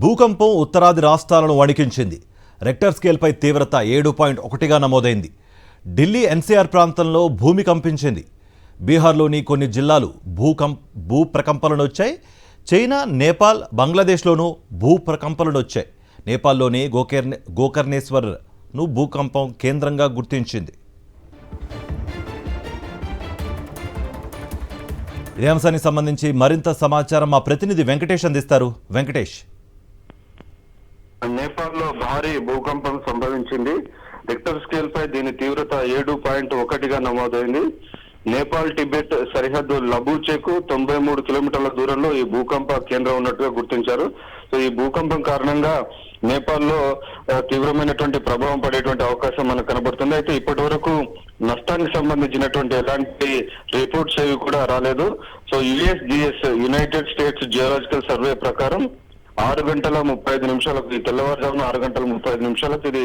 భూకంపం ఉత్తరాది రాష్ట్రాలను వణికించింది. రెక్టర్ స్కేల్పై తీవ్రత 7.1గా నమోదైంది. ఢిల్లీ ఎన్సీఆర్ ప్రాంతంలో భూమి కంపించింది. బీహార్లోని కొన్ని జిల్లాలు భూ ప్రకంపనలొచ్చాయి. చైనా, నేపాల్, బంగ్లాదేశ్లోనూ భూ ప్రకంపనలొచ్చాయి. నేపాల్లోని గోకర్ణేశ్వర్ను భూకంపం కేంద్రంగా గుర్తించింది. ఇదే అంశానికి సంబంధించి మరింత సమాచారం మా ప్రతినిధి వెంకటేష్ అందిస్తారు. వెంకటేష్, నేపాల్లో భారీ భూకంపం సంభవించింది. రిక్టర్ స్కేల్ పై దీని తీవ్రత 7.1గా నమోదైంది. నేపాల్ టిబెట్ సరిహద్దు లబూచేకు 93 కిలోమీటర్ల దూరంలో ఈ భూకంప కేంద్రం ఉన్నట్టుగా గుర్తించారు. సో ఈ భూకంపం కారణంగా నేపాల్లో తీవ్రమైనటువంటి ప్రభావం పడేటువంటి అవకాశం మనకు కనబడుతుంది. అయితే ఇప్పటి వరకు నష్టానికి సంబంధించినటువంటి ఎలాంటి రిపోర్ట్స్ ఏవి కూడా రాలేదు. So USGS United states geological survey ప్రకారం 6:35 ఈ తెల్లవారుజామున 6:35 ఇది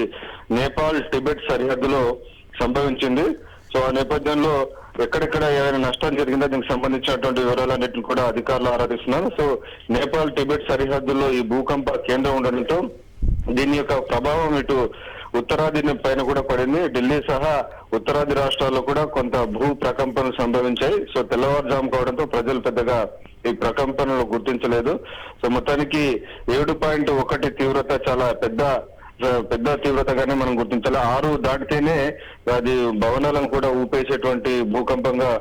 నేపాల్ టిబెట్ సరిహద్దులో సంభవించింది. సో ఆ నేపథ్యంలో ఎక్కడెక్కడ ఏదైనా నష్టం జరిగిందో దీనికి సంబంధించినటువంటి వివరాలన్నింటినీ కూడా అధికారులు ఆరాధిస్తున్నారు. సో నేపాల్ టిబెట్ సరిహద్దులో ఈ భూకంప కేంద్రం ఉండడంతో దీని యొక్క ప్రభావం ఇటు ఉత్తరాది పైన కూడా పడింది. ఢిల్లీ సహా ఉత్తరాది రాష్ట్రాల్లో కూడా కొంత భూ ప్రకంపనలు సంభవించాయి. సో తెల్లవారుజాము కావడంతో ప్రజలు పెద్దగా ఈ ప్రకంపనలు గుర్తించలేదు. సో మొత్తానికి 7.1 తీవ్రత చాలా పెద్ద తీవ్రతగానే మనం గుర్తించాలి. 6 దాటితేనే అది భవనాలను కూడా ఊపేసేటువంటి భూకంపంగా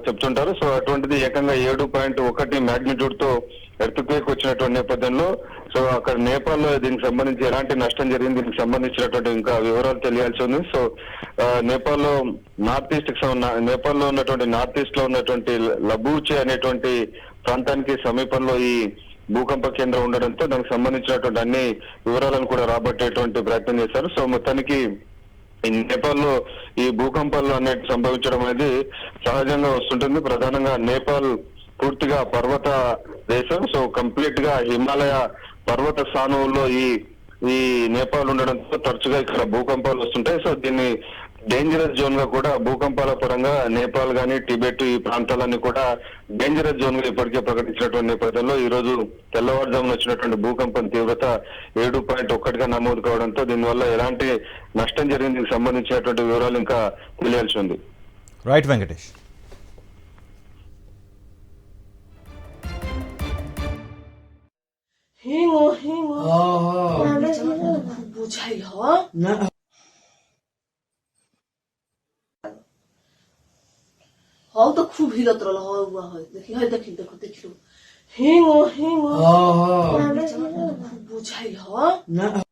చెప్తుంటారు. సో అటువంటిది ఏకంగా 7.1 మ్యాగ్నిట్యూడ్ తో ఎర్త్క్వేక్ వచ్చినటువంటి నేపథ్యంలో సో అక్కడ నేపాల్లో దీనికి సంబంధించి ఎలాంటి నష్టం జరిగింది, దీనికి సంబంధించినటువంటి ఇంకా వివరాలు తెలియాల్సి ఉంది. సో నేపాల్లో నేపాల్లో ఉన్నటువంటి నార్త్ ఈస్ట్ లో ఉన్నటువంటి లబూచే అనేటువంటి ప్రాంతానికి సమీపంలో ఈ భూకంప కేంద్రం ఉండడంతో దానికి సంబంధించినటువంటి అన్ని వివరాలను కూడా రాబట్టేటువంటి ప్రయత్నం చేశారు. సో మొత్తానికి ఈ నేపాల్లో ఈ భూకంపాలు అనేవి సంభవించడం అనేది సహజంగా వస్తుంటుంది. ప్రధానంగా నేపాల్ పూర్తిగా పర్వత దేశం. సో కంప్లీట్ గా హిమాలయ పర్వత స్థానంలో ఈ నేపాల్ ఉండడంతో తరచుగా ఇక్కడ భూకంపాలు వస్తుంటాయి. సో దీన్ని డేంజరస్ జోన్ గా కూడా భూకంపాల పరంగా నేపాల్ గానీ టిబెట్ ఈ ప్రాంతాలన్నీ కూడా డేంజరస్ జోన్ గా ఇప్పటికే ప్రకటించినటువంటి నేపథ్యంలో ఈ రోజు తెల్లవారుజామున వచ్చినటువంటి భూకంపం తీవ్రత 7.1గా నమోదు కావడంతో దీనివల్ల ఎలాంటి నష్టం జరిగింది సంబంధించినటువంటి వివరాలు ఇంకా తెలియాల్సి ఉంది. రైట్ వెంకటేష్. हाँ तो खूब हिलत रहा हुआ है। देखी है, देखी देखो देखो हेंगो हेंगो बुझाई ह